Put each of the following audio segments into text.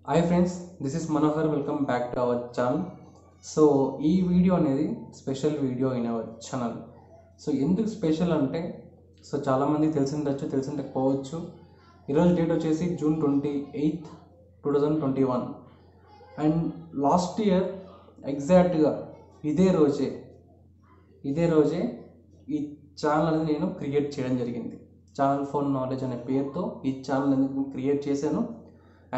Hi friends, this is Manohar. Welcome back to our channel. So ఈ video అనేది special video in our channel. So ఎందుకు special అంటే చాలామందికి తెలిసిండకపోవచ్చు. ఈరోజు date వచ్చేసి June 28, 2021. అండ్ లాస్ట్ ఇయర్ ఎగ్జాక్ట్గా ఇదే రోజే ఈ ఛానల్ అనేది నేను క్రియేట్ చేయడం జరిగింది. ఛానల్ ఫర్ నాలెడ్జ్ అనే పేరుతో ఈ ఛానల్ అనేది క్రియేట్ చేశాను.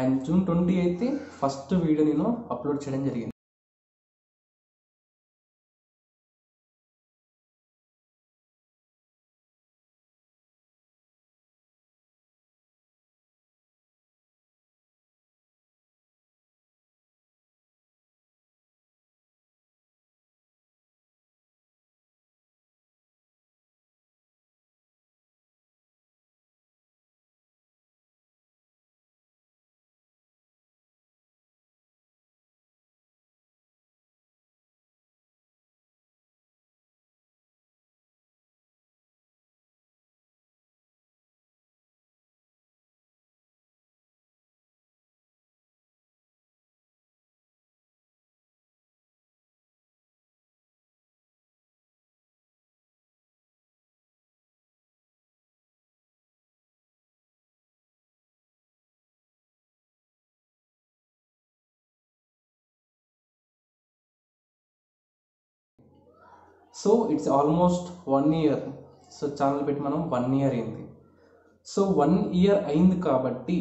అండ్ June 28 ఫస్ట్ వీడియో నేను అప్లోడ్ చేయడం జరిగింది. So it's almost 1 year. So channel పెట్టి మనం 1 ఇయర్ అయింది. సో 1 ఇయర్ అయింది కాబట్టి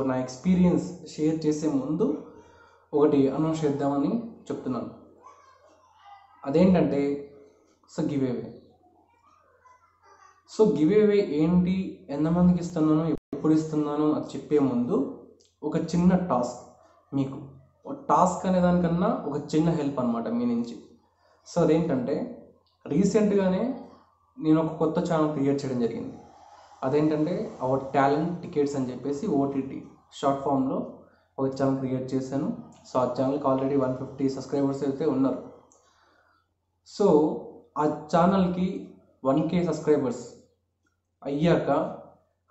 నా ఎక్స్పీరియన్స్ షేర్ చేసే ముందు ఒకటి అనౌన్స్ చేద్దామని చెప్తున్నాను. అదేంటంటే గివ్ అవే ఏంటి, ఎంతమందికి ఇస్తున్నాను, ఎప్పుడు ఇస్తున్నాను అది చెప్పే ముందు ఒక చిన్న టాస్క్. మీకు టాస్క్ అనే దానికన్నా ఒక చిన్న హెల్ప్ అనమాట మీ నుంచి. సో అదేంటంటే రీసెంట్గానే నేను ఒక కొత్త ఛానల్ క్రియేట్ చేయడం జరిగింది. అదేంటంటే అవర్ టాలెంట్ టికెట్స్ అని చెప్పేసి ఓటీటీ షార్ట్ ఫామ్లో ఒక ఛానల్ క్రియేట్ చేశాను. సో ఆ ఛానల్కి ఆల్రెడీ 150 సబ్స్క్రైబర్స్ అయితే ఉన్నారు. సో ఆ ఛానల్కి 1K సబ్స్క్రైబర్స్ అయ్యాక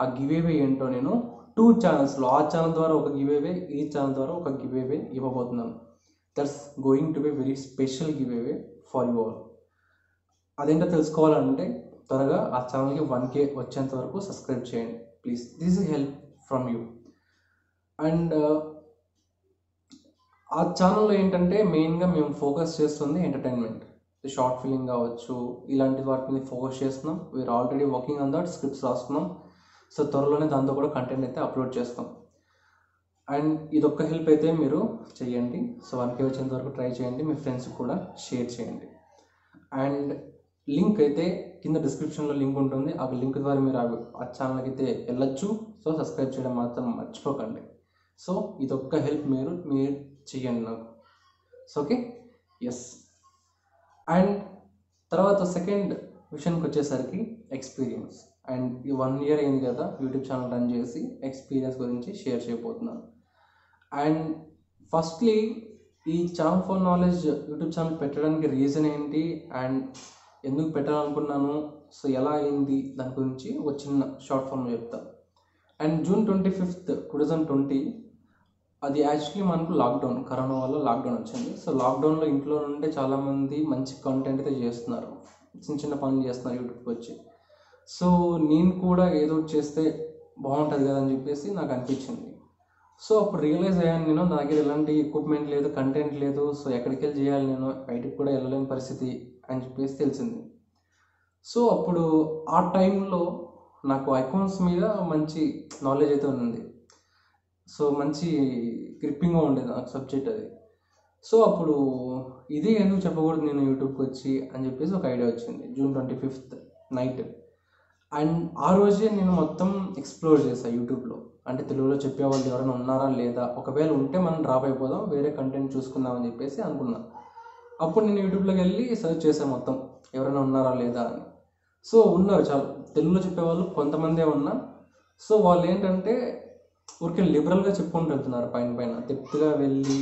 ఆ గివ్ అవే ఏంటో నేను 2 ఛానల్స్లో, ఆ ఛానల్ ద్వారా ఒక గివ్ అవే, ఈ ఛానల్ ద్వారా ఒక గివ్ అవే ఇవ్వబోతున్నాను. That's going to be very special give away for you all. అదేంటో తెలుసుకోవాలంటే త్వరగా ఆ ఛానల్కి 1K వచ్చేంత వరకు సబ్స్క్రైబ్ చేయండి please. This is help from you. And ఆ ఛానల్లో ఏంటంటే మెయిన్గా మేము ఫోకస్ చేస్తుంది ఎంటర్టైన్మెంట్, షార్ట్ ఫిల్మ్ కావచ్చు, ఇలాంటి వాటి మీద ఫోకస్ చేస్తున్నాం. We're already working on that, scripts రాస్తున్నాం. సో త్వరలోనే దాంతో కూడా కంటెంట్ అయితే అప్లోడ్ చేస్తాం. అండ్ ఇదొక్క హెల్ప్ అయితే మీరు చేయండి. సో 1K వచ్చేంత వరకు ట్రై చేయండి, మీ ఫ్రెండ్స్కి కూడా షేర్ చేయండి. అండ్ లింక్ అయితే కింద డిస్క్రిప్షన్లో లింక్ ఉంటుంది. ఆ లింక్ ద్వారా మీరు ఆ ఛానల్కి అయితే వెళ్ళొచ్చు. సో సబ్స్క్రైబ్ చేయడం మాత్రం మర్చిపోకండి. సో ఇదొక్క హెల్ప్ మీరు చేయండి నాకు. So okay, yes. అండ్ తర్వాత సెకండ్ విషయానికి వచ్చేసరికి ఎక్స్పీరియన్స్. అండ్ ఈ 1 ఇయర్ అయింది కదా యూట్యూబ్ ఛానల్ రన్ చేసి, ఎక్స్పీరియన్స్ గురించి షేర్ చేయబోతున్నాను. అండ్ ఫస్ట్లీ ఈ channel for knowledge YouTube channel పెట్టడానికి రీజన్ ఏంటి అండ్ ఎందుకు పెట్టాలనుకున్నాను, సో ఎలా అయింది, దాని గురించి ఒక చిన్న షార్ట్ ఫామ్లో చెప్తాను. అండ్ June 25, 2020 అది యాక్చువల్లీ మనకు లాక్డౌన్, కరోనా వల్ల లాక్డౌన్ వచ్చింది. సో లాక్డౌన్లో ఇంట్లో నుండి చాలామంది మంచి కంటెంట్ అయితే చేస్తున్నారు, చిన్న చిన్న పనులు చేస్తున్నారు యూట్యూబ్కి వచ్చి. సో నేను కూడా ఏదో చేస్తే బాగుంటుంది కదా అని చెప్పేసి నాకు అనిపించింది. సో అప్పుడు రియలైజ్ అయ్యాను, నేను నా దగ్గర ఎలాంటి ఎక్విప్మెంట్ లేదు, కంటెంట్ లేదు. సో ఎక్కడికి వెళ్ళి చేయాలి, నేను బయటికి కూడా వెళ్ళలేని పరిస్థితి అని చెప్పేసి తెలిసింది. సో అప్పుడు ఆ టైంలో నాకు అకౌంట్స్ మీద మంచి నాలెడ్జ్ అయితే ఉంది. సో మంచి గ్రిప్పింగ్గా ఉండేది నాకు సబ్జెక్ట్ అది. సో అప్పుడు ఇదే ఎందుకు చెప్పకూడదు నేను యూట్యూబ్కి వచ్చి అని చెప్పేసి ఒక ఐడియా వచ్చింది June 25 నైట్. అండ్ ఆ రోజే నేను మొత్తం ఎక్స్ప్లోర్ చేశాను యూట్యూబ్లో. అంటే తెలుగులో చెప్పేవాళ్ళు ఎవరైనా ఉన్నారా లేదా, ఒకవేళ ఉంటే మనం డ్రాప్ అయిపోదాం, వేరే కంటెంట్ చూసుకుందామని చెప్పేసి అనుకున్నాను. అప్పుడు నేను యూట్యూబ్లోకి వెళ్ళి సెర్చ్ చేశాను మొత్తం ఎవరైనా ఉన్నారా లేదా అని. సో ఉన్నారు, చాలా తెలుగులో చెప్పేవాళ్ళు కొంతమందే ఉన్నా. సో వాళ్ళు ఏంటంటే ఊరికే లిబరల్గా చెప్పుకుంటూ వెళ్తున్నారు, పైన డెప్త్గా వెళ్ళి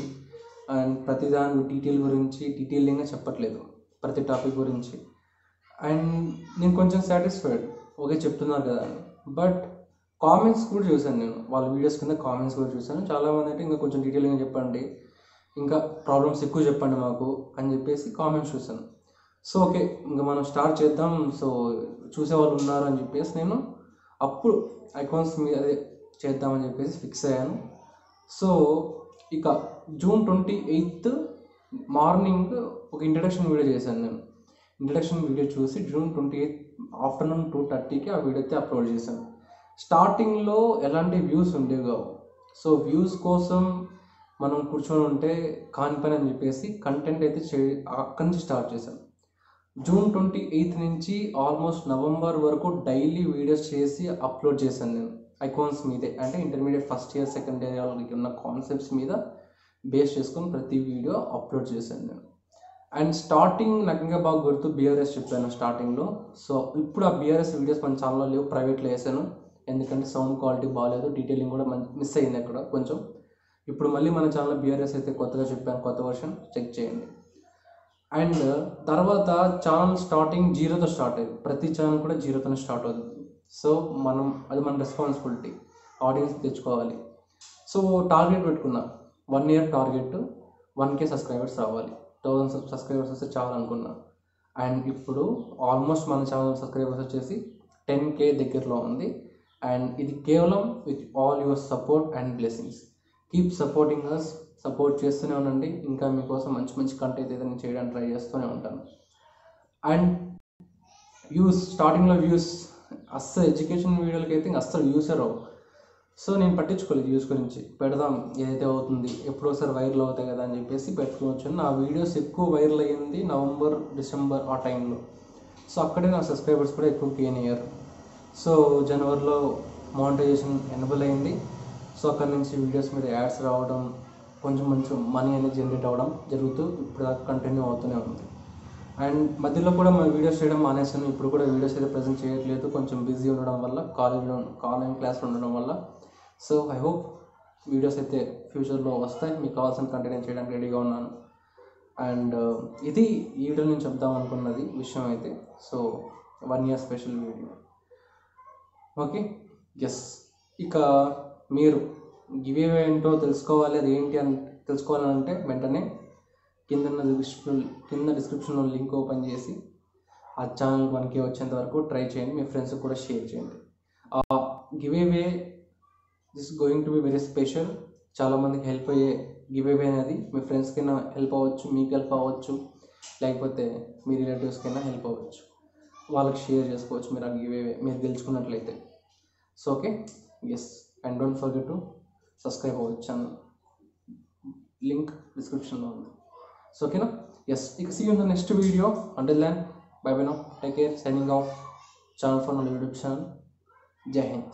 అండ్ ప్రతి దాని డీటెయిలింగ్గా చెప్పట్లేదు, ప్రతి టాపిక్ గురించి. అండ్ నేను కొంచెం సాటిస్ఫైడ్, ఓకే చెప్తున్నారు కదా అని. బట్ కామెంట్స్ కూడా చూశాను నేను, వాళ్ళ వీడియోస్ కింద కామెంట్స్ కూడా చూశాను. చాలామంది అయితే ఇంకా కొంచెం డీటెయిల్గా చెప్పండి, ఇంకా ప్రాబ్లమ్స్ ఎక్కువ చెప్పండి మాకు అని చెప్పేసి కామెంట్స్ చూశాను. సో ఓకే, ఇంకా మనం స్టార్ట్ చేద్దాం, సో చూసేవాళ్ళు ఉన్నారు అని చెప్పేసి నేను అప్పుడు ఐకాన్స్ మీద అదే చేద్దామని చెప్పేసి ఫిక్స్ అయ్యాను. సో ఇక June 28 మార్నింగ్ ఒక ఇంట్రడక్షన్ వీడియో చేశాను నేను. ఇంట్రడక్షన్ వీడియో చూసి June 28 ఆఫ్టర్నూన్ 2:30కి ఆ వీడియో అయితే అప్లోడ్ చేశాను. స్టార్టింగ్లో ఎలాంటి వ్యూస్ ఉండేవి కావు. సో వ్యూస్ కోసం మనం కూర్చొని ఉంటే కాని పని అని చెప్పేసి కంటెంట్ అయితే అక్కడి నుంచి స్టార్ట్ చేశాను. June 28 నుంచి ఆల్మోస్ట్ నవంబర్ వరకు డైలీ వీడియోస్ చేసి అప్లోడ్ చేశాను నేను ఐకాన్స్ మీదే. అంటే intermediate first year second year వాళ్ళకి ఉన్న కాన్సెప్ట్స్ మీద బేస్ చేసుకొని ప్రతి వీడియో అప్లోడ్ చేశాను నేను. అండ్ స్టార్టింగ్ నాకు ఇంకా బాగా గుర్తు, బీఆర్ఎస్ చెప్పాను స్టార్టింగ్లో. సో ఇప్పుడు ఆ బీఆర్ఎస్ వీడియోస్ మన ఛానల్లో లేవు, ప్రైవేట్లో వేసాను. ఎందుకంటే సౌండ్ క్వాలిటీ బాగాలేదు, డీటెయిలింగ్ కూడా మిస్ అయింది అక్కడ కొంచెం. ఇప్పుడు మళ్ళీ మన ఛానల్లో బీఆర్ఎస్ అయితే కొత్తగా చెప్పాను, కొత్త వర్షన్ చెక్ చేయండి. అండ్ తర్వాత ఛానల్ స్టార్టింగ్ 0తో స్టార్ట్ అయ్యింది. ప్రతి ఛానల్ కూడా 0తోనే స్టార్ట్ అవుతుంది. సో అది మన రెస్పాన్సిబిలిటీ, ఆడియన్స్ తెచ్చుకోవాలి. సో టార్గెట్ పెట్టుకున్నా, 1 year టార్గెట్ 1K సబ్స్క్రైబర్స్ రావాలి, 1000 సబ్స్క్రైబర్స్ వస్తే చాలు అనుకున్నా. అండ్ ఇప్పుడు ఆల్మోస్ట్ మన ఛానల్ సబ్స్క్రైబర్స్ వచ్చేసి 10K దగ్గరలో ఉంది. అండ్ ఇది కేవలం with all your support and blessings. Keep supporting us, support చేస్తూనే ఉండండి. ఇంకా మీకోసం మంచి మంచి కంటెంట్ అయితే నేను చేయడానికి ట్రై చేస్తూనే ఉంటాను. అండ్ స్టార్టింగ్లో వ్యూస్ అస్సలు ఎడ్యుకేషన్ వీడియోలకి అయితే అస్సలు వ్యూస్ రావు. సో నేను పట్టించుకోలేదు వ్యూస్ గురించి, పెడదాం ఏదైతే అవుతుంది, ఎప్పుడో ఒకసారి వైరల్ అవుతాయి కదా అని చెప్పేసి పెట్టుకోవచ్చు. నా వీడియోస్ ఎక్కువ వైరల్ అయ్యింది నవంబర్ డిసెంబర్ ఆ టైంలో. సో అక్కడే నా సబ్స్క్రైబర్స్ కూడా ఎక్కువ గెయిన్ అయ్యారు. సో జనవరిలో మానిటైజేషన్ ఎనేబుల్ అయింది. సో అక్కడి నుంచి వీడియోస్ మీద యాడ్స్ రావడం, కొంచెం మనీ అనేది జనరేట్ అవ్వడం జరుగుతూ ఇప్పుడు దాకా కంటిన్యూ అవుతూనే ఉంది. అండ్ మధ్యలో కూడా మా వీడియోస్ చేయడం మానేసాను. ఇప్పుడు కూడా వీడియోస్ అయితే ప్రజెంట్ చేయట్లేదు, కొంచెం బిజీ ఉండడం వల్ల, ఆన్లైన్ క్లాస్లో ఉండడం వల్ల. సో ఐ హోప్ వీడియోస్ అయితే ఫ్యూచర్లో వస్తాయి, మీకు కావాల్సిన కంటెంట్ చేయడానికి రెడీగా ఉన్నాను. అండ్ ఇది ఈ వీడియో నేను చెప్దాం అనుకున్నది విషయం అయితే. So 1 year special video. Okay, yes. ఇక మీరు గివేవే ఏంటో తెలుసుకోవాలి, అది ఏంటి అని తెలుసుకోవాలంటే వెంటనే కింద డిస్క్రిప్షన్లో లింక్ ఓపెన్ చేసి ఆ ఛానల్ 1K వచ్చేంత వరకు ట్రై చేయండి, మీ ఫ్రెండ్స్కి కూడా షేర్ చేయండి. ఆ giveaway this going to be very special. చాలామందికి హెల్ప్ అయ్యే గివేవే అనేది. మీ ఫ్రెండ్స్కైనా హెల్ప్ అవ్వచ్చు, మీకు హెల్ప్ అవ్వచ్చు, లేకపోతే మీ రిలేటివ్స్కైనా హెల్ప్ అవ్వచ్చు, వాళ్ళకి షేర్ చేసుకోవచ్చు మీరు ఆ గివేవే మీరు గెలుచుకున్నట్లయితే. So okay, yes. And don't forget to subscribe అవ్వచ్చు ఛానల్, లింక్ డిస్క్రిప్షన్లో ఉంది. సో ఓకేనా, ఎస్. ఇక see you in the next video. Until then, bye bye now, take care, signing off, channel for YouTube channel. జై హింద్.